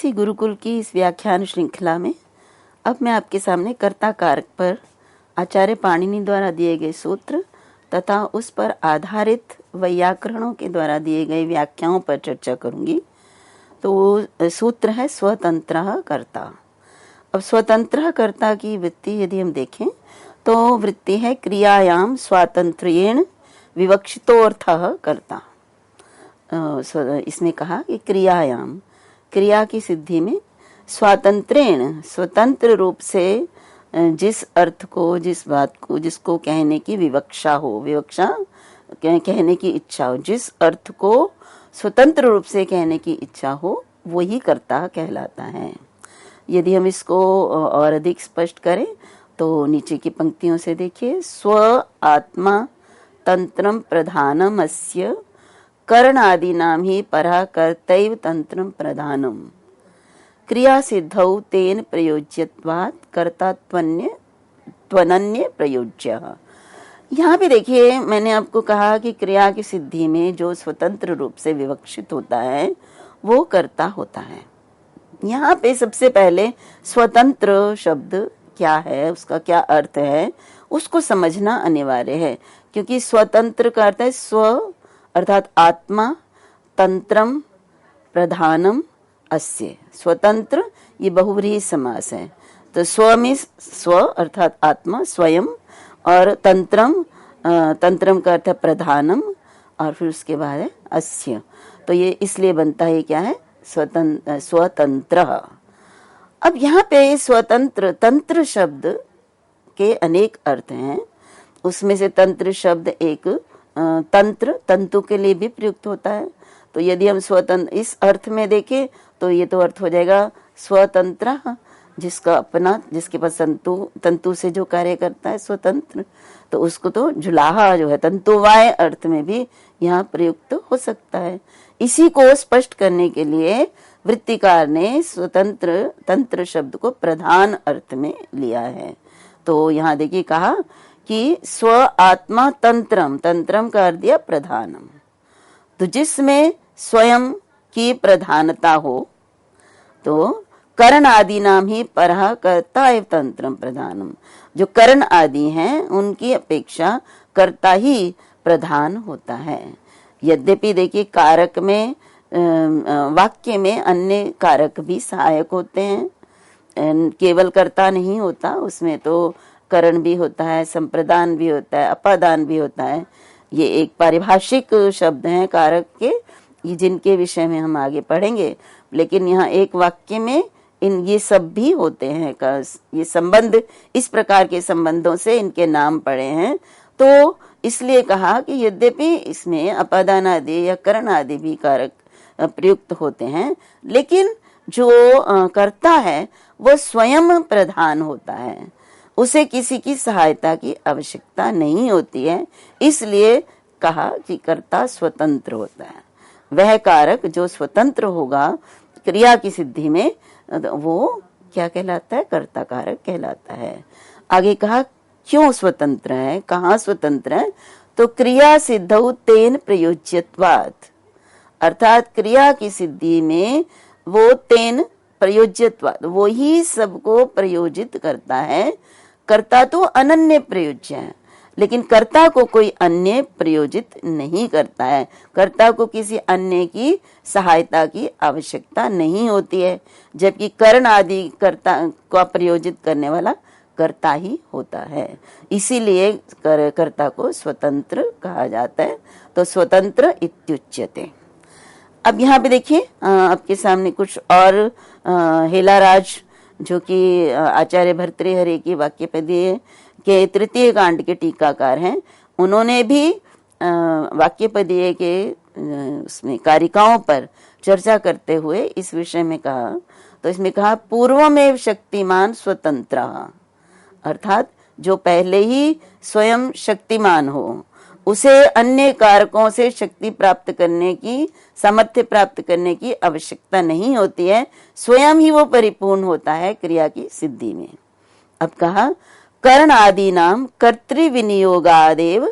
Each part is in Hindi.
सीबीएसई गुरुकुल की इस व्याख्यान श्रृंखला में अब मैं आपके सामने कर्ता कारक पर आचार्य पाणिनि द्वारा दिए गए सूत्र तथा उस पर आधारित वैयाकरणों के द्वारा दिए गए व्याख्याओं पर चर्चा करूंगी। तो वो सूत्र है स्वतंत्रः कर्ता। अब स्वतंत्रः कर्ता की वृत्ति यदि हम देखें तो वृत्ति है क्रियायाम स्वातंत्र्येण विवक्षितोऽर्थः कर्ता। इसमें कहा कि क्रियायाम, क्रिया की सिद्धि में स्वातंत्र्येण, स्वतंत्र रूप से जिस अर्थ को, जिस बात को, जिसको कहने की विवक्षा हो, विवक्षा कहने की इच्छा हो, जिस अर्थ को स्वतंत्र रूप से कहने की इच्छा हो, वही कर्ता कहलाता है। यदि हम इसको और अधिक स्पष्ट करें तो नीचे की पंक्तियों से देखिए, स्व आत्मा तंत्रम प्रधानम अस्य करणादीनां हि परः कर्तैव तंत्रम प्रधानम क्रिया सिद्धौ तेन प्रयोज्यत्वात् कर्ता त्वनन्य प्रयोज्यः। यहाँ पे देखिए, मैंने आपको कहा कि क्रिया की सिद्धि में जो स्वतंत्र रूप से विवक्षित होता है वो कर्ता होता है। यहाँ पे सबसे पहले स्वतंत्र शब्द क्या है, उसका क्या अर्थ है, उसको समझना अनिवार्य है, क्योंकि स्वतंत्र का अर्थ है स्व अर्थात आत्मा, तंत्रम प्रधानम अस्य। स्वतंत्र ये बहुव्रीहि समास है। तो स्व में स्व अर्थात आत्मा, स्वयं, और तंत्रम, तंत्रम का अर्थ है प्रधानम, और फिर उसके बाद है अस्य। तो ये इसलिए बनता है क्या है, स्वतंत्र। अब यहाँ पे स्वतंत्र, तंत्र शब्द के अनेक अर्थ हैं। उसमें से तंत्र शब्द एक तंत्र, तंतु के लिए भी प्रयुक्त होता है। तो यदि हम स्वतंत्र इस अर्थ में देखें तो ये तो अर्थ हो जाएगा स्वतंत्र, जिसका अपना, जिसके पास तंतु से जो कार्य करता है स्वतंत्र। तो उसको तो जुलाहा जो है तंतुवाय अर्थ में भी यहाँ प्रयुक्त हो सकता है। इसी को स्पष्ट करने के लिए वृत्तिकार ने स्वतंत्र, तंत्र शब्द को प्रधान अर्थ में लिया है। तो यहाँ देखिए कहा कि स्व आत्मा तंत्रम, तंत्रम का अर्थ दिया प्रधानम। तो जिसमें स्वयं की प्रधानता हो, तो करण आदि नाम ही परः कर्ता एव तंत्रम प्रधानम। जो करण आदि हैं उनकी अपेक्षा कर्ता ही प्रधान होता है। यद्यपि देखिए कारक में, वाक्य में अन्य कारक भी सहायक होते हैं, केवल कर्ता नहीं होता, उसमें तो करण भी होता है, संप्रदान भी होता है, अपादान भी होता है। ये एक पारिभाषिक शब्द हैं कारक के, ये जिनके विषय में हम आगे पढ़ेंगे। लेकिन यहाँ एक वाक्य में ये सब भी होते हैं। ये संबंध, इस प्रकार के संबंधों से इनके नाम पड़े हैं। तो इसलिए कहा कि यद्यपि इसमें अपादान आदि या करण आदि भी कारक प्रयुक्त होते हैं, लेकिन जो कर्ता है वो स्वयं प्रधान होता है, उसे किसी की सहायता की आवश्यकता नहीं होती है। इसलिए कहा कि कर्ता स्वतंत्र होता है। वह कारक जो स्वतंत्र होगा क्रिया की सिद्धि में, वो क्या कहलाता है, कर्ता कारक कहलाता है। आगे कहा क्यों स्वतंत्र है, कहाँ स्वतंत्र है, तो क्रिया सिद्धौ तेन प्रयोज्यत्वात्, अर्थात क्रिया की सिद्धि में वो तेन प्रयोज्यत्वात्, वो ही सबको प्रयोजित करता है। कर्ता तो अनन्य प्रयोज्य है, लेकिन कर्ता को कोई अन्य प्रयोजित नहीं करता है। कर्ता को किसी अन्य की सहायता की आवश्यकता नहीं होती है, जबकि करण आदि कर्ता को प्रयोजित करने वाला कर्ता ही होता है। इसीलिए कर्ता को स्वतंत्र कहा जाता है। तो स्वतंत्र इत्युच्यते। अब यहाँ पे देखिए आपके सामने कुछ और हेलाराज, जो कि आचार्य भर्तृहरि की वाक्यपदीय के तृतीय कांड के टीकाकार हैं, उन्होंने भी वाक्यपदीय के उसमें कारिकाओं पर चर्चा करते हुए इस विषय में कहा। तो इसमें कहा पूर्वमेव शक्तिमान स्वतंत्र, अर्थात जो पहले ही स्वयं शक्तिमान हो, उसे अन्य कारकों से शक्ति प्राप्त करने की, सामर्थ्य प्राप्त करने की आवश्यकता नहीं होती है, स्वयं ही वो परिपूर्ण होता है क्रिया की सिद्धि में। अब कहा करण आदि नाम कर्तृविनियोगादेव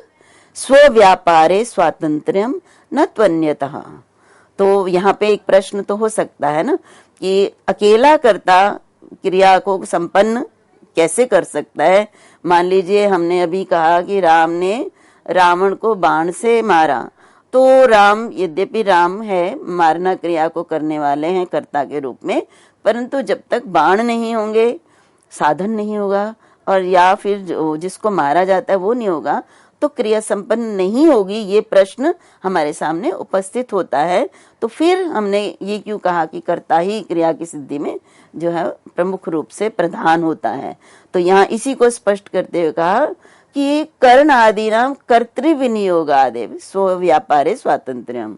स्वव्यापारे स्वातंत्र्यम न त्वन्यतः। तो यहाँ पे एक प्रश्न तो हो सकता है ना कि अकेला कर्ता क्रिया को संपन्न कैसे कर सकता है। मान लीजिए हमने अभी कहा कि राम ने रावण को बाण से मारा, तो राम, यद्यपि राम है, मारना क्रिया को करने वाले हैं कर्ता के रूप में, परंतु जब तक बाण नहीं होंगे, साधन नहीं होगा, और या फिर जिसको मारा जाता है वो नहीं होगा, तो क्रिया संपन्न नहीं होगी। ये प्रश्न हमारे सामने उपस्थित होता है। तो फिर हमने ये क्यों कहा कि कर्ता ही क्रिया की सिद्धि में जो है प्रमुख रूप से प्रधान होता है। तो यहाँ इसी को स्पष्ट करते हुए कहा कि कर्ण आदि नाम कर्तृविनियोगादेव स्व व्यापारे स्वातंत्र्यम।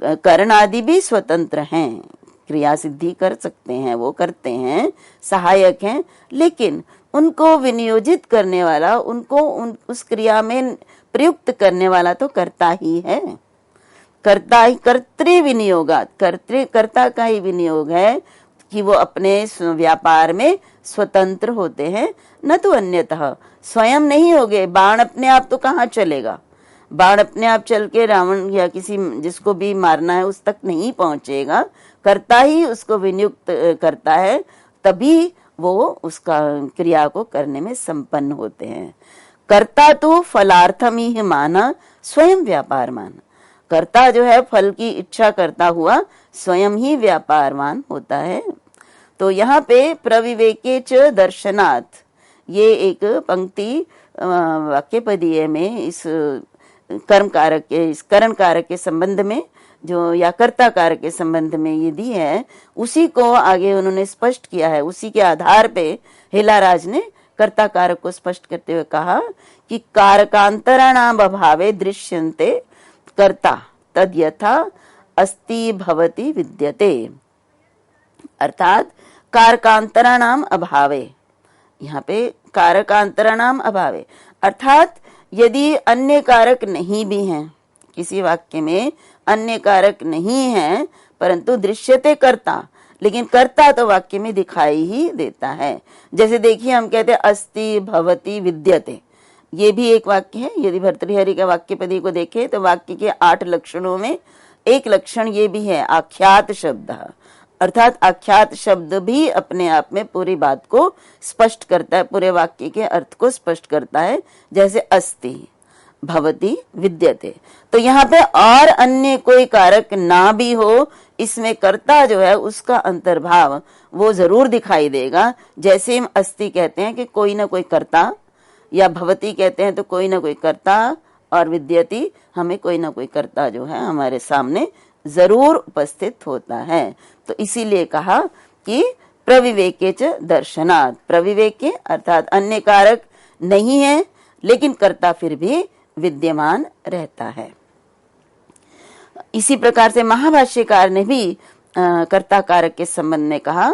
कर्ण आदि भी स्वतंत्र हैं, क्रिया सिद्धि कर सकते हैं, वो करते हैं, सहायक हैं, लेकिन उनको विनियोजित करने वाला, उनको उस क्रिया में प्रयुक्त करने वाला तो कर्ता ही है। कर्ता ही, कर्तृविनियोगात्, कर्ता का ही विनियोग है कि वो अपने व्यापार में स्वतंत्र होते हैं, न तो अन्यतः स्वयं नहीं होगे। बाण अपने आप तो कहाँ चलेगा, बाण अपने आप चल के रावण या किसी जिसको भी मारना है उस तक नहीं पहुंचेगा, कर्ता ही उसको विनियुक्त करता है, तभी वो उसका क्रिया को करने में संपन्न होते हैं। कर्ता तो फलार्थम ही माना, स्वयं व्यापार माना। कर्ता जो है फल की इच्छा करता हुआ स्वयं ही व्यापारवान होता है। तो यहाँ पे प्रविवेके च दर्शनात्, ये एक पंक्ति वाक्यपदीय में इस कर्म कारक के, इस करण कारक के संबंध में जो, या कर्ता कारक के संबंध में ये दी है, उसी को आगे उन्होंने स्पष्ट किया है। उसी के आधार पे हिलाराज ने कर्ता कारक को स्पष्ट करते हुए कहा कि कारकांतराणाम अभावे दृश्यन्ते कर्ता तद यथा अस्ति भवति विद्यते। अर्थात कारकांतराणाम अभावे, यहाँ पे कारकांतराणाम अभावे अर्थात यदि अन्य कारक नहीं भी हैं, किसी वाक्य में अन्य कारक नहीं है, परंतु दृश्यते कर्ता, लेकिन कर्ता तो वाक्य में दिखाई ही देता है। जैसे देखिए हम कहते हैं अस्ति भवति विद्यते, ये भी एक वाक्य है। यदि भर्तृहरि का वाक्यपदी को देखें तो वाक्य के 8 लक्षणों में एक लक्षण ये भी है, आख्यात शब्द। अर्थात आख्यात शब्द भी अपने आप में पूरी बात को स्पष्ट करता है, पूरे वाक्य के अर्थ को स्पष्ट करता है। जैसे अस्ति भवति विद्यते, तो यहाँ पे और अन्य कोई कारक ना भी हो, इसमें कर्ता जो है उसका अंतर्भाव वो जरूर दिखाई देगा। जैसे हम अस्ति कहते हैं कि कोई ना कोई कर्ता, या भवति कहते हैं तो कोई ना कोई कर्ता, और विद्यति हमें कोई ना कोई कर्ता जो है हमारे सामने जरूर उपस्थित होता है। तो इसीलिए कहा कि प्रविवेके च दर्शनात्, प्रविवेके अर्थात अन्य कारक नहीं है लेकिन कर्ता फिर भी विद्यमान रहता है। इसी प्रकार से महाभाष्यकार ने भी कर्ता कारक के संबंध में कहा,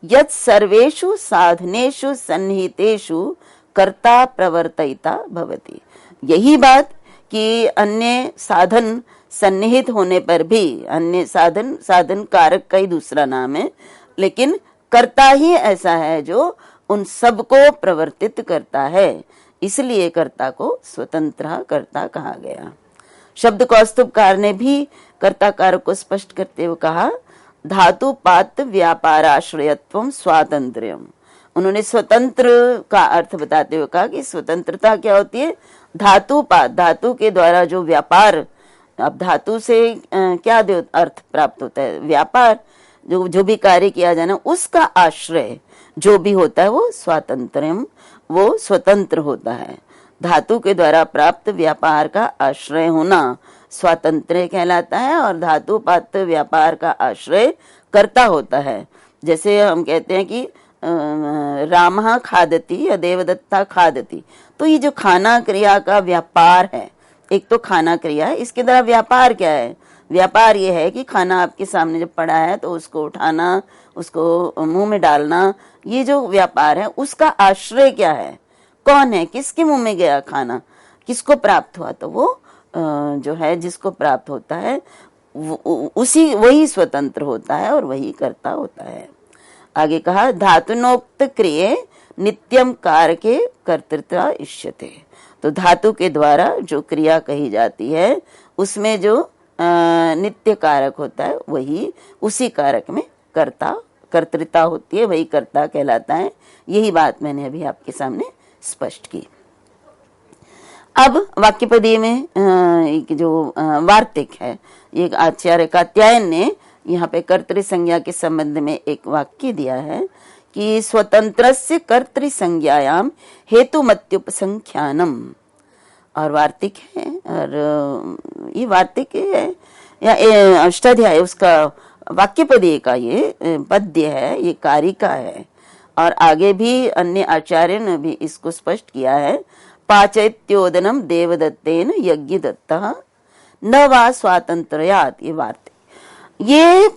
यत् सर्वेषु साधनेषु सन्निहितेषु कर्ता प्रवर्तयिता भवति। यही बात कि अन्य साधन सन्निहित होने पर भी, अन्य साधन कारक का ही दूसरा नाम है, लेकिन कर्ता ही ऐसा है जो उन सबको प्रवर्तित करता है, इसलिए कर्ता को स्वतंत्र कर्ता कहा गया। शब्द कौस्तुभकार ने भी कर्ता कारक को स्पष्ट करते हुए कहा, धातु पात व्यापाराश्रयत्वम स्वातंत्र्यम। उन्होंने स्वतंत्र का अर्थ बताते हुए कहा कि स्वतंत्रता क्या होती है, धातु पात, धातु के द्वारा जो व्यापार, अब धातु से क्या अर्थ प्राप्त होता है, व्यापार, जो भी कार्य किया जाना उसका आश्रय जो भी होता है वो स्वातंत्र्यम, वो स्वतंत्र होता है। धातु के द्वारा प्राप्त व्यापार का आश्रय होना स्वातंत्र्य कहलाता है, और धातु पात व्यापार का आश्रय कर्ता होता है। जैसे हम कहते हैं कि रामः खादति या देवदत्ता खादति, तो ये जो खाना क्रिया का व्यापार है, एक तो खाना क्रिया है, इसके द्वारा व्यापार क्या है, व्यापार ये है कि खाना आपके सामने जब पड़ा है तो उसको उठाना, उसको मुंह में डालना, ये जो व्यापार है उसका आश्रय क्या है, कौन है, किसके मुंह में गया खाना, किसको प्राप्त हुआ, तो वो जो है जिसको प्राप्त होता है वही स्वतंत्र होता है और वही कर्ता होता है। आगे कहा, धातुनोक्त क्रिये नित्यम कारके कर्तृत्व इष्यते। तो धातु के द्वारा जो क्रिया कही जाती है उसमें जो नित्य कारक होता है वही, उसी कारक में कर्ता कर्तृता होती है वही कर्ता कहलाता है। यही बात मैंने अभी आपके सामने स्पष्ट की। अब वाक्यपदीय में एक जो वार्तिक है, एक आचार्य कात्यायन ने यहाँ पे कर्तृ संज्ञा के संबंध में एक वाक्य दिया है कि स्वतंत्रस्य कर्तृ संज्ञायाम हेतुमत्युपसंख्यानम, और वार्तिक है, और ये वार्तिक है या अष्टाध्याय उसका वाक्यपदीय का ये पद्य है, ये कारिका है। और आगे भी अन्य आचार्य ने भी इसको स्पष्ट किया है। पाचैत्योदनम देवदत्तेन यज्ञ दत्तः न वा स्वातंत्रयात्, ये वार्तिक। ये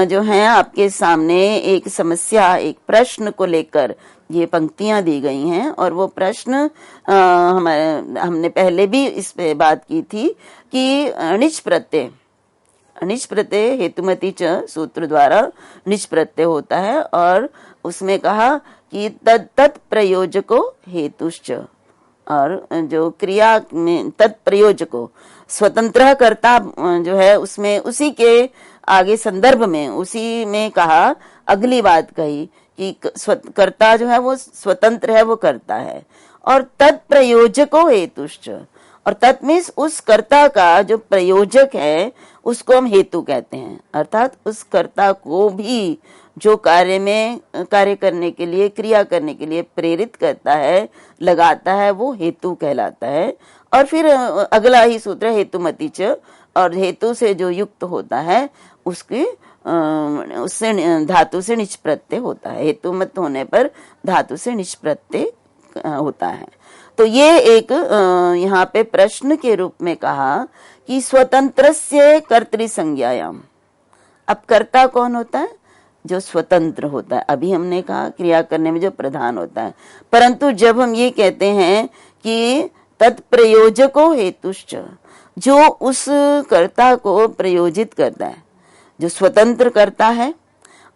जो है आपके सामने एक समस्या, एक प्रश्न को लेकर ये पंक्तियां दी गई हैं, और वो प्रश्न हमने पहले भी इस पे बात की थी कि निच प्रत्यय हेतुमति च सूत्र द्वारा निच प्रत्यय होता है, और उसमें कहा कि तत्प्रयोजको हेतुश्च, और जो क्रिया में तत्प्रयोजको स्वतंत्र कर्ता जो है उसमें उसी के आगे संदर्भ में उसी में कहा, अगली बात कही कि कर्ता जो है वो स्वतंत्र है, वो करता है, और तत्प्रयोजको हेतुश्च, और तत् मीन्स उस कर्ता का जो प्रयोजक है उसको हम हेतु कहते हैं। अर्थात उस कर्ता को भी जो कार्य करने के लिए, क्रिया करने के लिए प्रेरित करता है, लगाता है, वो हेतु कहलाता है। और फिर अगला ही सूत्र हेतुमति च, और हेतु से जो युक्त होता है उसके उससे धातु से निच प्रत्यय होता है। हेतुमत होने पर धातु से निच प्रत्यय होता है। तो ये एक यहाँ पे प्रश्न के रूप में कहा कि स्वतंत्रस्य कर्तृ संज्ञायाम। अब कर्ता कौन होता है? जो स्वतंत्र होता है। अभी हमने कहा क्रिया करने में जो प्रधान होता है, परंतु जब हम ये कहते हैं कि तत्प्रयोजको हेतुश्च, जो उस कर्ता को प्रयोजित करता है, जो स्वतंत्र करता है,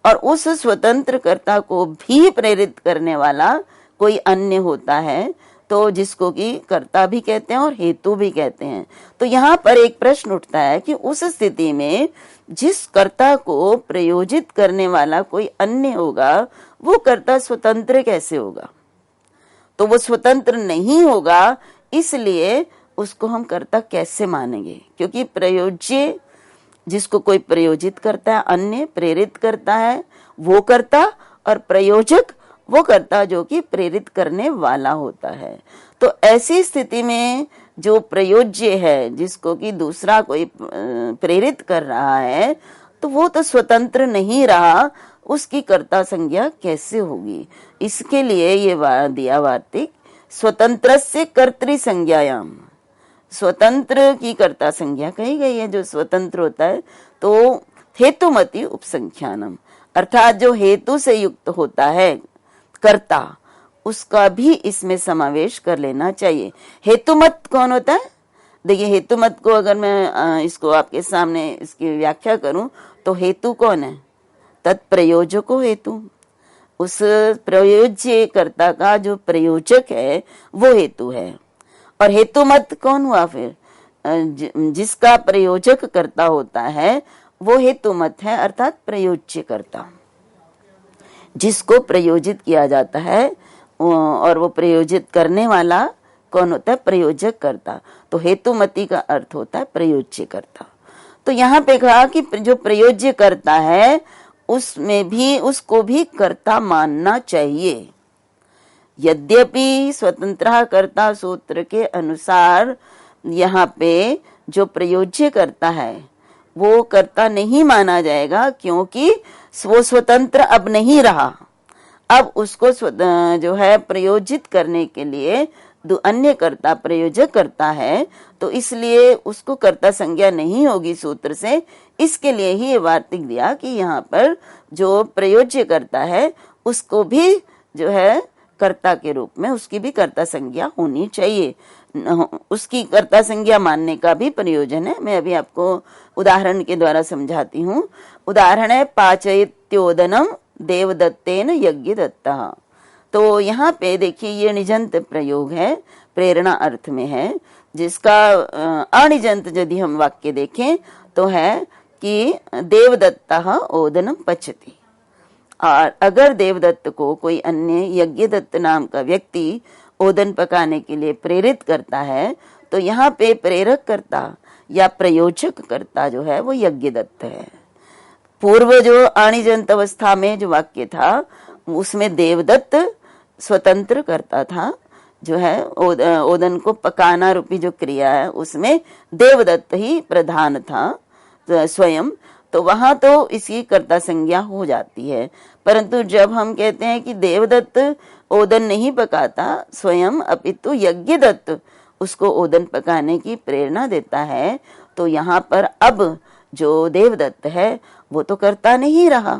और उस स्वतंत्र कर्ता को भी प्रेरित करने वाला कोई अन्य होता है, तो जिसको कि कर्ता भी कहते हैं और हेतु भी कहते हैं। तो यहाँ पर एक प्रश्न उठता है कि उस स्थिति में जिस कर्ता को प्रयोजित करने वाला कोई अन्य होगा, वो कर्ता स्वतंत्र कैसे होगा? तो वो स्वतंत्र नहीं होगा, इसलिए उसको हम कर्ता कैसे मानेंगे? क्योंकि प्रयोज्य जिसको कोई प्रयोजित करता है, अन्य प्रेरित करता है, वो कर्ता, और प्रयोजक वो कर्ता जो कि प्रेरित करने वाला होता है। तो ऐसी स्थिति में जो प्रयोज्य है, जिसको कि दूसरा कोई प्रेरित कर रहा है, तो वो तो स्वतंत्र नहीं रहा, उसकी कर्ता संज्ञा कैसे होगी? इसके लिए ये दिया वार्तिक, स्वतंत्रस्य कर्तृ संज्ञायाम, स्वतंत्र की कर्ता संज्ञा कही गई है। जो स्वतंत्र होता है तो हेतुमति उपसंख्यानम, अर्थात जो हेतु से युक्त होता है कर्ता, उसका भी इसमें समावेश कर लेना चाहिए। हेतुमत कौन होता है? देखिए, हेतुमत को अगर मैं इसको आपके सामने इसकी व्याख्या करूं तो हेतु कौन है? तत्प्रयोजको हेतु। उस प्रयोज्य कर्ता का जो प्रयोजक है वो हेतु है। और हेतुमत कौन हुआ फिर? जिसका प्रयोजक कर्ता होता है वो हेतुमत है, अर्थात प्रयोज्य कर्ता, जिसको प्रयोजित किया जाता है, और वो प्रयोजित करने वाला कौन होता है? प्रयोजक कर्ता। तो हेतुमति का अर्थ होता है प्रयोज्य कर्ता। तो यहाँ पे कहा कि जो प्रयोज्य कर्ता है उसमें भी उसको भी कर्ता मानना चाहिए। यद्यपि स्वतंत्र कर्ता सूत्र के अनुसार यहाँ पे जो प्रयोज्य कर्ता है वो कर्ता नहीं माना जाएगा, क्योंकि वो स्वतंत्र अब नहीं रहा। अब उसको जो है प्रयोजित करने के लिए अन्य कर्ता प्रयोजक करता है, तो इसलिए उसको कर्ता संज्ञा नहीं होगी सूत्र से। इसके लिए ही ये वार्तिक दिया कि यहाँ पर जो प्रयोज्य करता है उसको भी जो है कर्ता के रूप में उसकी भी कर्ता संज्ञा होनी चाहिए। उसकी कर्ता संज्ञा मानने का भी प्रयोजन है। मैं अभी आपको उदाहरण के द्वारा समझाती हूँ। उदाहरण है पाचयत्योदनम देवदत्तेन यज्ञ दत्तः। तो यहाँ पे देखिए ये निजंत प्रयोग है, प्रेरणा अर्थ में है, जिसका अनिजंत यदि हम वाक्य देखें तो है कि देवदत्तः ओदनम पचति। और अगर देवदत्त को कोई अन्य यज्ञदत्त नाम का व्यक्ति ओदन पकाने के लिए प्रेरित करता है, तो यहाँ पे प्रेरक करता या प्रयोजक करता जो है वो यज्ञदत्त है। पूर्व जो आणिजंत अवस्था में जो वाक्य था उसमें देवदत्त स्वतंत्र करता था, जो है ओदन को पकाना रूपी जो क्रिया है उसमें देवदत्त ही प्रधान था स्वयं, तो वहां तो इसकी कर्ता संज्ञा हो जाती है। परंतु जब हम कहते हैं कि देवदत्त ओदन नहीं पकाता स्वयं, अपितु यज्ञदत्त उसको ओदन पकाने की प्रेरणा देता है, तो यहाँ पर अब जो देवदत्त है वो तो कर्ता नहीं रहा,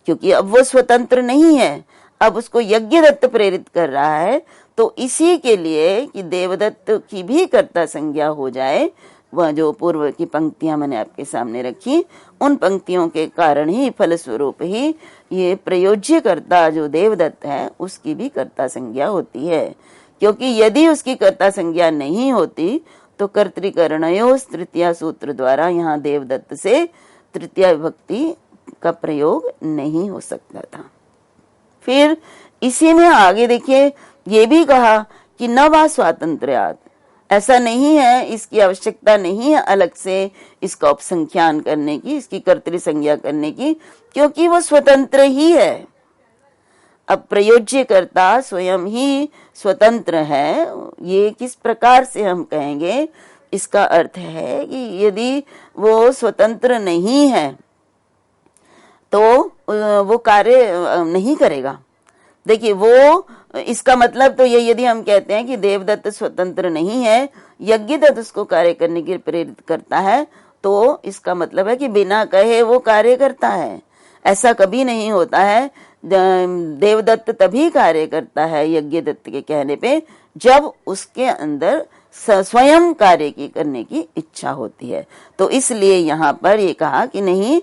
क्योंकि अब वो स्वतंत्र नहीं है, अब उसको यज्ञदत्त प्रेरित कर रहा है। तो इसी के लिए कि देवदत्त की भी कर्ता संज्ञा हो जाए, वह जो पूर्व की पंक्तियां मैंने आपके सामने रखी, उन पंक्तियों के कारण ही फलस्वरूप ही ये प्रयोज्य कर्ता जो देवदत्त है उसकी भी कर्ता संज्ञा होती है। क्योंकि यदि उसकी कर्ता संज्ञा नहीं होती तो कर्तृकरणयोस् तृतीया सूत्र द्वारा यहाँ देवदत्त से तृतीया विभक्ति का प्रयोग नहीं हो सकता था। फिर इसी में आगे देखिए ये भी कहा कि न वा स्वातंत्र्यात्, ऐसा नहीं है, इसकी आवश्यकता नहीं है अलग से इसका उपसंख्यान करने की, इसकी कर्तृ संज्ञा करने की, क्योंकि वो स्वतंत्र ही है। अब प्रयोज्य कर्ता स्वयं ही स्वतंत्र है। ये किस प्रकार से हम कहेंगे? इसका अर्थ है कि यदि वो स्वतंत्र नहीं है तो वो कार्य नहीं करेगा। देखिए वो इसका मतलब तो ये, यदि हम कहते हैं कि देवदत्त स्वतंत्र नहीं है, यज्ञदत्त उसको कार्य करने के लिए प्रेरित करता है, तो इसका मतलब है कि बिना कहे वो कार्य करता है। ऐसा कभी नहीं होता है। देवदत्त तभी कार्य करता है यज्ञदत्त के कहने पे जब उसके अंदर स्वयं कार्य की करने की इच्छा होती है। तो इसलिए यहाँ पर ये कहा कि नहीं,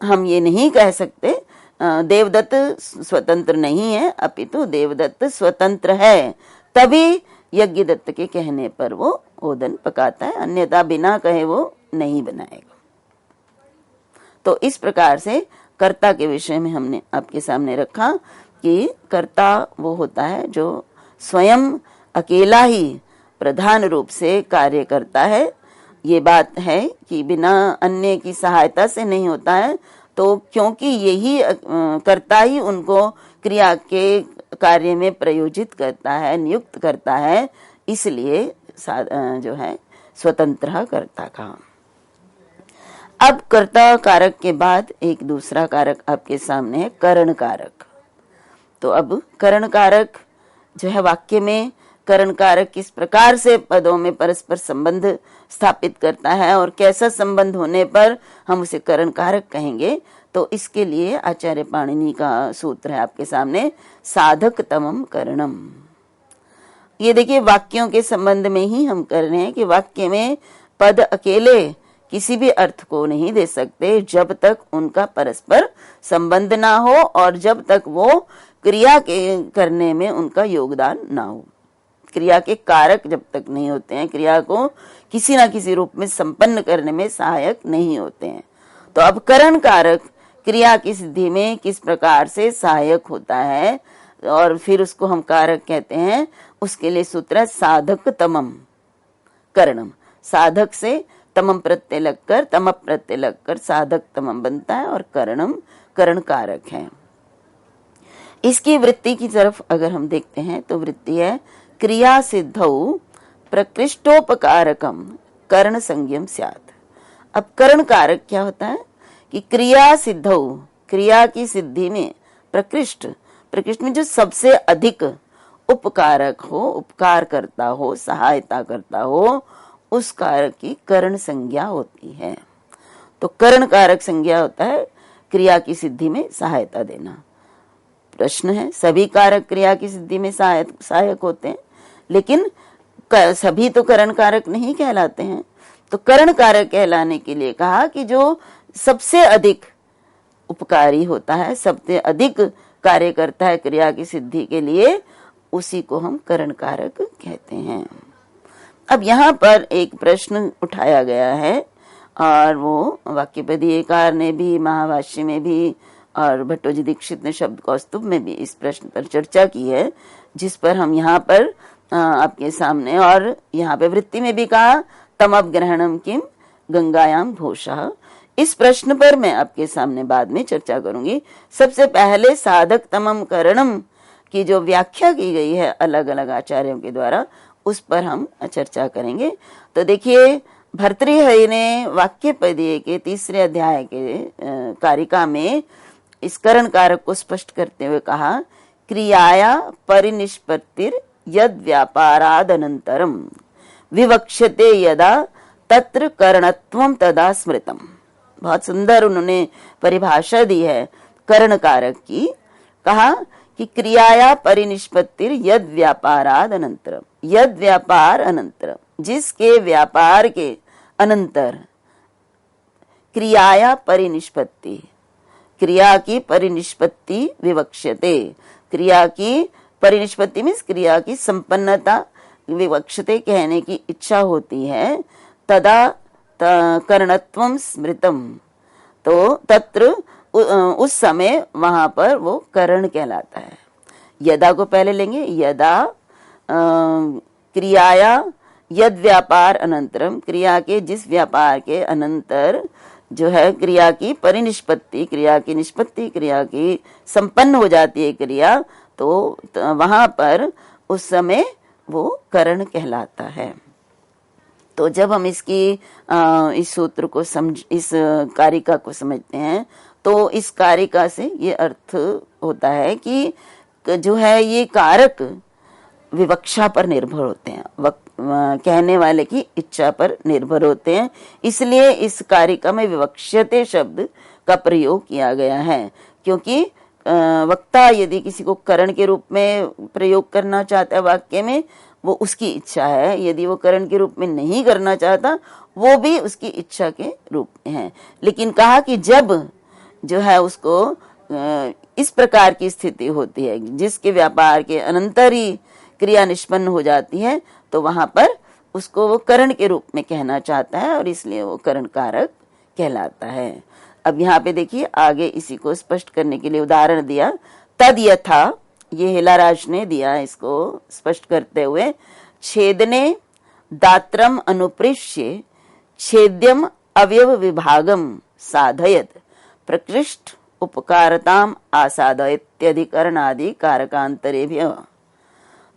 हम ये नहीं कह सकते देवदत्त स्वतंत्र नहीं है, अपितु देवदत्त स्वतंत्र है, तभी यज्ञदत्त के कहने पर वो ओदन पकाता है, अन्यथा बिना कहे वो नहीं बनाएगा। तो इस प्रकार से कर्ता के विषय में हमने आपके सामने रखा कि कर्ता वो होता है जो स्वयं अकेला ही प्रधान रूप से कार्य करता है। ये बात है कि बिना अन्य की सहायता से नहीं होता है, तो क्योंकि यही कर्ता ही उनको क्रिया के कार्य में प्रयोजित करता है, नियुक्त करता है, इसलिए जो है स्वतंत्र कर्ता का। अब कर्ता कारक के बाद एक दूसरा कारक आपके सामने है करण कारक। तो अब करण कारक जो है वाक्य में करण कारक किस प्रकार से पदों में परस्पर संबंध स्थापित करता है और कैसा संबंध होने पर हम उसे करण कारक कहेंगे, तो इसके लिए आचार्य पाणिनि का सूत्र है आपके सामने, साधक तमम करणम। ये देखिए वाक्यों के संबंध में ही हम कर रहे हैं कि वाक्य में पद अकेले किसी भी अर्थ को नहीं दे सकते जब तक उनका परस्पर संबंध ना हो और जब तक वो क्रिया के करने में उनका योगदान ना हो। क्रिया के कारक जब तक नहीं होते हैं, क्रिया को किसी ना किसी रूप में संपन्न करने में सहायक नहीं होते हैं। तो अब करण कारक क्रिया की सिद्धि में किस प्रकार से सहायक होता है और फिर उसको हम कारक कहते हैं, उसके लिए सूत्र है साधक तमम करणम। साधक से तमम प्रत्यय लगकर, तम प्रत्यय लगकर साधक तमम बनता है और करणम करण कारक है। इसकी वृत्ति की तरफ अगर हम देखते हैं तो वृत्ति है क्रिया सिद्धौ प्रकृष्टोपकारकम कर्ण संज्ञम स्यात्। अब कर्ण कारक क्या होता है कि क्रिया सिद्धौ, क्रिया की सिद्धि में प्रकृष्ट, प्रकृष्ट में जो सबसे अधिक उपकारक हो, उपकार करता हो, सहायता करता हो, उस कारक की कर्ण संज्ञा होती है। तो कर्ण कारक संज्ञा होता है क्रिया की सिद्धि में सहायता देना। प्रश्न है, सभी कारक क्रिया की सिद्धि में सहायक होते हैं, लेकिन सभी तो कर्ण कारक नहीं कहलाते हैं। तो कर्ण कारक कहलाने के लिए कहा कि जो सबसे अधिक उपकारी होता है, सबसे अधिक कार्य करता है क्रिया की सिद्धि के लिए, उसी को हम कर्ण कारक कहते हैं। अब यहाँ पर एक प्रश्न उठाया गया है और वो वाक्यपदीयकार ने भी महाभाष्य में भी और भट्टोजी दीक्षित ने शब्द कौस्तुभ में भी इस प्रश्न पर चर्चा की है, जिस पर हम यहाँ पर आपके सामने, और यहाँ पे वृत्ति में भी कहा तमपग्रहणम किम गंगायाम घोषः। इस प्रश्न पर मैं आपके सामने बाद में चर्चा करूंगी। सबसे पहले साधक तमम करणम की जो व्याख्या की गई है अलग अलग आचार्यों के द्वारा, उस पर हम चर्चा करेंगे। तो देखिए, भर्तृहरि ने वाक्यपदीय के 3 अध्याय के कारिका में इस करण कारक को स्पष्ट करते हुए कहा, क्रियाया परिनिष्पत्तिर यद व्यापारादनंतरम विवक्ष्यते यदा तत्र करणत्वम तदा स्मृतम। बहुत सुंदर उन्होंने परिभाषा दी है करण कारक की। कहा कि क्रियाया परिनिष्पत्तिर यद व्यापाराद अनंतरम, यद व्यापार अनंतरम, जिसके व्यापार के अनंतर क्रियाया परिनिष्पत्ति, क्रिया की परिनिष्पत्ति विवक्ष्यते, क्रिया की परिनिष्पत्ति मीन्स क्रिया की संपन्नता, विवक्ष्यते कहने की इच्छा होती है, तदा करणत्वम स्मृतम, तो तत्र उस समय वहां पर वो करण कहलाता है। यदा को पहले लेंगे, यदा क्रियाया यद व्यापार अनंतरम, क्रिया के जिस व्यापार के अनंतर जो है क्रिया की परिनिष्पत्ति, क्रिया की निष्पत्ति, क्रिया की संपन्न हो जाती है क्रिया, तो वहां पर उस समय वो करण कहलाता है। तो जब हम इसकी इस सूत्र को इस कारिका को समझते हैं, तो इस कारिका से ये अर्थ होता है कि जो है ये कारक विवक्षा पर निर्भर होते हैं, कहने वाले की इच्छा पर निर्भर होते हैं। इसलिए इस कारिका में विवक्ष्यते शब्द का प्रयोग किया गया है, क्योंकि वक्ता यदि किसी को करण के रूप में प्रयोग करना चाहता है वाक्य में, वो उसकी इच्छा है। यदि वो करण के रूप में नहीं करना चाहता, वो भी उसकी इच्छा के रूप में है। लेकिन कहा कि जब जो है उसको इस प्रकार की स्थिति होती है जिसके व्यापार के अनंतर ही क्रिया निष्पन्न हो जाती है, तो वहां पर उसको वो करण के रूप में कहना चाहता है, और इसलिए वो करण कारक कहलाता है। अब यहाँ पे देखिए, आगे इसी को स्पष्ट करने के लिए उदाहरण दिया, तद यथा, ये हिलाराज ने दिया इसको स्पष्ट करते हुए, छेदने दात्रम अनुपृष्य छेद्यम अवयव विभागम साधयत प्रकृष्ट उपकारताम आसादयत्यधिकरणादि कारकांतरेभ्य।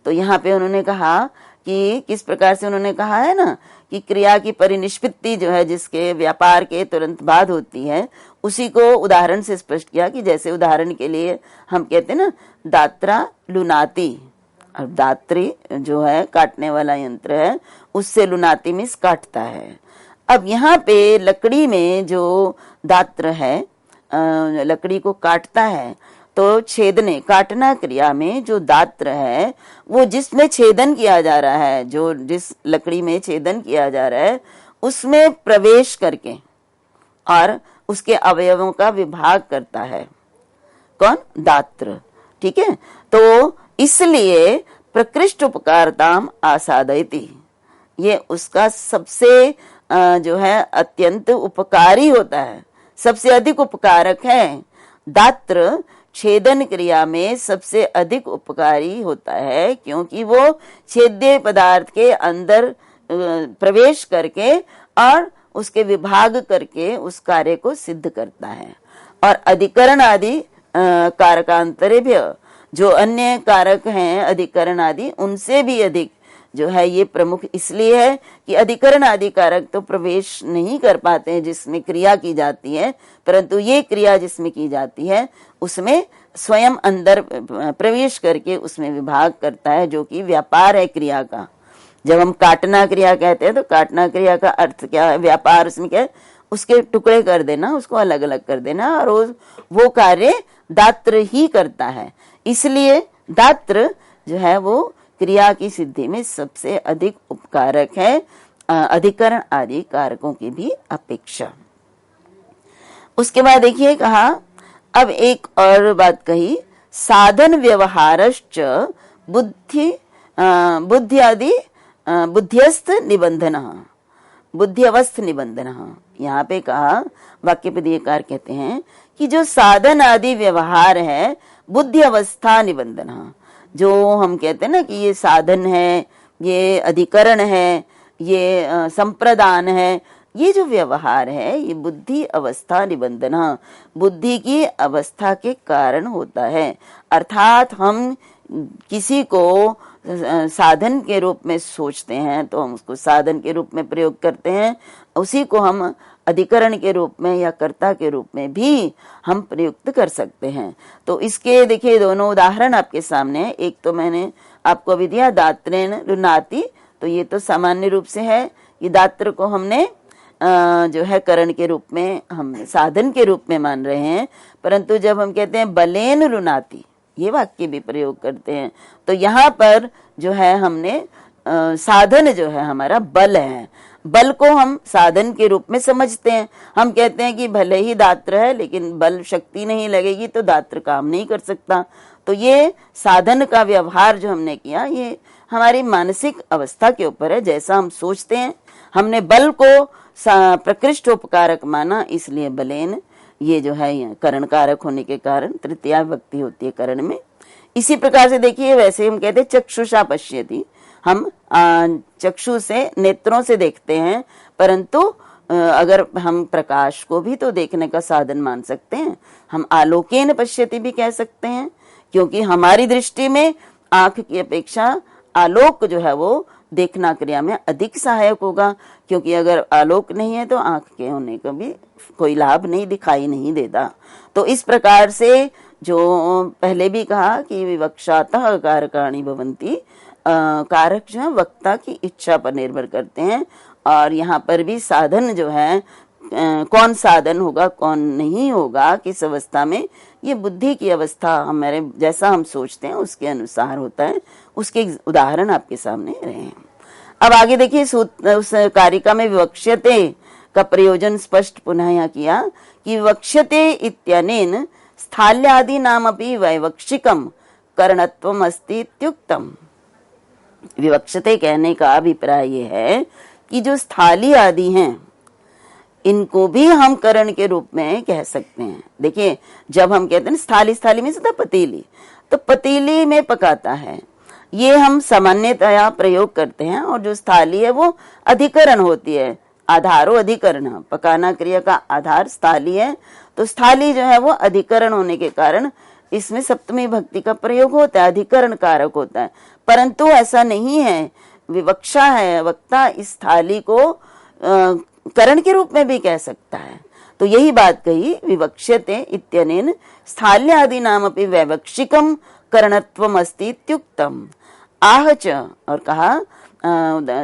तो यहाँ पे उन्होंने कहा कि किस प्रकार से उन्होंने कहा है ना कि क्रिया की परिनिष्पत्ति जो है जिसके व्यापार के तुरंत बाद होती है, उसी को उदाहरण से स्पष्ट किया कि जैसे उदाहरण के लिए हम कहते हैं ना दात्रा लुनाती, और दात्री जो है काटने वाला यंत्र है, उससे लुनाती मीन्स काटता है। अब यहाँ पे लकड़ी में जो दात्र है लकड़ी को काटता है, तो छेदने काटना क्रिया में जो दात्र है वो जिसमें छेदन किया जा रहा है, जो जिस लकड़ी में छेदन किया जा रहा है उसमें प्रवेश करके और उसके अवयवों का विभाग करता है। कौन? दात्र। ठीक है, तो इसलिए प्रकृष्ट उपकारताम आसादयति, ये उसका सबसे जो है अत्यंत उपकारी होता है, सबसे अधिक उपकारक है। दात्र छेदन क्रिया में सबसे अधिक उपकारी होता है, क्योंकि वो छेद्य पदार्थ के अंदर प्रवेश करके और उसके विभाग करके उस कार्य को सिद्ध करता है। और अधिकरण आदि कारकांतरेभ्य, जो अन्य कारक हैं अधिकरण आदि, उनसे भी अधिक जो है ये प्रमुख इसलिए है कि अधिकरण आदि कारक तो प्रवेश नहीं कर पाते हैं जिसमें क्रिया की जाती है, परंतु ये क्रिया जिसमें की जाती है उसमें स्वयं अंदर प्रवेश करके उसमें विभाग करता है, जो कि व्यापार है क्रिया का। जब हम काटना क्रिया कहते हैं तो काटना क्रिया का अर्थ क्या है? व्यापार उसमें क्या है? उसके टुकड़े कर देना, उसको अलग अलग कर देना, और वो कार्य दात्र ही करता है। इसलिए दात्र जो है वो क्रिया की सिद्धि में सबसे अधिक उपकारक है अधिकरण आदि कारकों की भी अपेक्षा। उसके बाद देखिए कहा, अब एक और बात कही, साधन व्यवहारश्च बुद्धियादि बुद्ध्यस्थ निबंधन, बुद्ध्यवस्थ निबंधन। यहाँ पे कहा वाक्यपदीयकार कहते हैं कि जो साधन आदि व्यवहार है बुद्धि अवस्था निबंधन, जो हम कहते हैं ना कि ये साधन है, ये अधिकरण है, ये संप्रदान है, ये जो व्यवहार है ये बुद्धि अवस्था निबंधन, बुद्धि की अवस्था के कारण होता है। अर्थात हम किसी को साधन के रूप में सोचते हैं तो हम उसको साधन के रूप में प्रयोग करते हैं, उसी को हम अधिकरण के रूप में या कर्ता के रूप में भी हम प्रयुक्त कर सकते हैं। तो इसके देखिए दोनों उदाहरण आपके सामने है। एक तो मैंने आपको अभी दिया दात्रेण रुनाति, तो ये तो सामान्य रूप से है, ये दात्र को हमने जो है करण के रूप में हम साधन के रूप में मान रहे हैं, परंतु जब हम कहते हैं बलेन रुनाति, ये वाक्य भी प्रयोग करते हैं, तो यहाँ पर जो है हमने साधन जो है हमारा बल है, बल को हम साधन के रूप में समझते हैं। हम कहते हैं कि भले ही दात्र है लेकिन बल शक्ति नहीं लगेगी तो दात्र काम नहीं कर सकता। तो ये साधन का व्यवहार जो हमने किया ये हमारी मानसिक अवस्था के ऊपर है, जैसा हम सोचते हैं। हमने बल को प्रकृष्ट उपकारक माना, इसलिए बलेन ये जो है करण कारक होने के कारण तृतीया विभक्ति होती है करण में। इसी प्रकार से देखिए वैसे हम कहते हैं चक्षुषा पश्यति, हम चक्षु से नेत्रों से देखते हैं, परंतु अगर हम प्रकाश को भी तो देखने का साधन मान सकते हैं, हम आलोकेन पश्यति भी कह सकते हैं, क्योंकि हमारी दृष्टि में आंख की अपेक्षा आलोक जो है वो देखना क्रिया में अधिक सहायक होगा, क्योंकि अगर आलोक नहीं है तो आंख के होने का भी कोई लाभ नहीं, दिखाई नहीं देता। तो इस प्रकार से जो पहले भी कहा कि विवक्षातः कारकाणि भवन्ति, कारक जो है वक्ता की इच्छा पर निर्भर करते हैं, और यहाँ पर भी साधन जो है कौन साधन होगा कौन नहीं होगा किस अवस्था में, ये बुद्धि की अवस्था हमारे जैसा हम सोचते हैं उसके अनुसार होता है। उसके उदाहरण आपके सामने रहे हैं। अब आगे देखिए उस कारिका में विवक्ष्यते का प्रयोजन स्पष्ट पुनः यहाँ किया कि विवक्ष्यते इत्यनेन स्थाल्यादि नामपि वैवक्षिकम करणत्वम अस्ति इत्युक्तम। विवक्षते कहने का अभिप्राय ये है कि जो स्थाली आदि हैं इनको भी हम करण के रूप में कह सकते हैं। देखिए जब हम कहते हैं स्थाली, स्थाली में से पतीली, तो पतीली में पकाता है, ये हम सामान्यतया प्रयोग करते हैं, और जो स्थाली है वो अधिकरण होती है, आधारो अधिकरण, पकाना क्रिया का आधार स्थाली है, तो स्थाली जो है वो अधिकरण होने के कारण इसमें सप्तमी भक्ति का प्रयोग होता है, अधिकरण कारक होता है। परंतु ऐसा नहीं है, विवक्षा है, वक्ता इस थाली को करण के रूप में भी कह सकता है। तो यही बात कही विवक्ष्यते इत्यनेन स्थाल्यादि नामपि वैवक्षिकम करणत्वम अस्ति इत्युक्तम। आह च, और कहा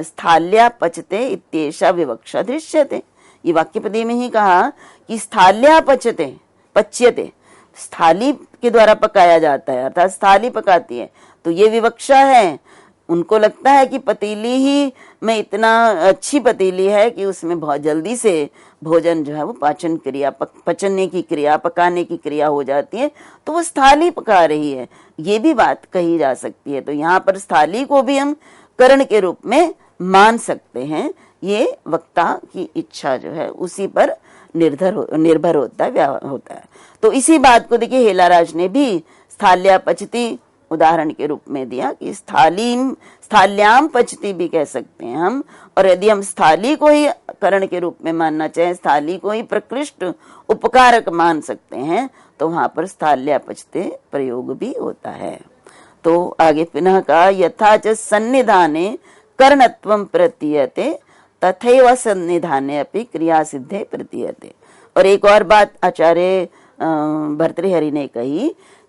स्थाल्या पचते इत्येषा विवक्षा दृश्यते। ये वाक्यपदी में ही कहा कि स्थाल्या पचते, पच्यते, स्थाली के द्वारा पकाया जाता है, अर्थात स्थाली पकाती है, तो ये विवक्षा है। उनको लगता है कि पतीली ही में इतना अच्छी पतीली है कि उसमें बहुत जल्दी से भोजन जो है वो पाचन क्रिया, पचने की क्रिया, पकाने की क्रिया हो जाती है, तो वो स्थाली पका रही है, ये भी बात कही जा सकती है। तो यहाँ पर स्थाली को भी हम करण के रूप में मान सकते हैं। ये वक्ता की इच्छा जो है उसी पर निर्भर होता है। तो इसी बात को देखिए हेलाराज ने भी स्थाल्या पचती उदाहरण के रूप में दिया कि स्थाल्याम पचती भी कह सकते हैं हम, और यदि हम स्थाली को ही करण के रूप में मानना चाहें, स्थाली को ही प्रकृष्ट उपकारक मान सकते हैं, तो वहां पर स्थाल्या पचते प्रयोग भी होता है। तो आगे पुनः का यथा च सन्निधाने करणत्वं प्रतीयते तथैव सन्निधाने अपि क्रिया सिद्धे प्रतीयते। और एक और बात आचार्य भर्तृहरि ने कही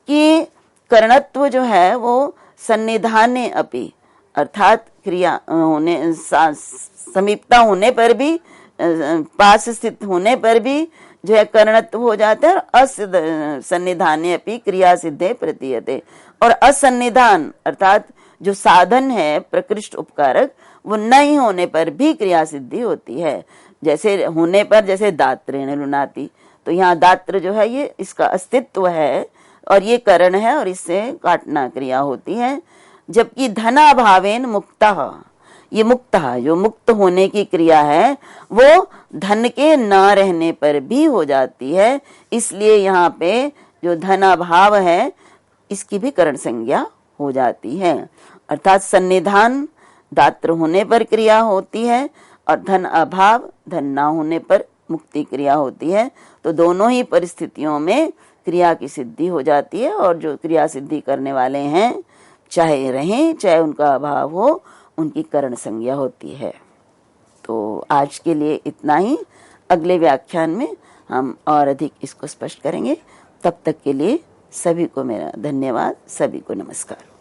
कि करणत्व जो है वो सन्निधाने अपि, अर्थात क्रिया होने समीपता होने पर भी, पास स्थित होने पर भी जो है करणत्व हो जाता है, असन्निधाने अपि क्रिया सिद्धे प्रतीयते। और असन्निधान अर्थात जो साधन है प्रकृष्ट उपकारक, वो नहीं होने पर भी क्रिया सिद्धि होती है। जैसे होने पर, जैसे दात्रेण रुनाति, तो यहाँ दात्र जो है ये इसका अस्तित्व है और ये करण है और इससे काटना क्रिया होती है। जबकि धनाभावेन मुक्तः, ये मुक्तः, जो मुक्त होने की क्रिया है वो धन के ना रहने पर भी हो जाती है। इसलिए यहाँ पे जो धनाभाव है इसकी भी करण संज्ञा हो जाती है। अर्थात सन्निधान दात्र होने पर क्रिया होती है और धन अभाव, धन ना होने पर मुक्ति क्रिया होती है। तो दोनों ही परिस्थितियों में क्रिया की सिद्धि हो जाती है और जो क्रिया सिद्धि करने वाले हैं चाहे रहें चाहे उनका अभाव हो, उनकी करण संज्ञा होती है। तो आज के लिए इतना ही। अगले व्याख्यान में हम और अधिक इसको स्पष्ट करेंगे। तब तक के लिए सभी को मेरा धन्यवाद, सभी को नमस्कार।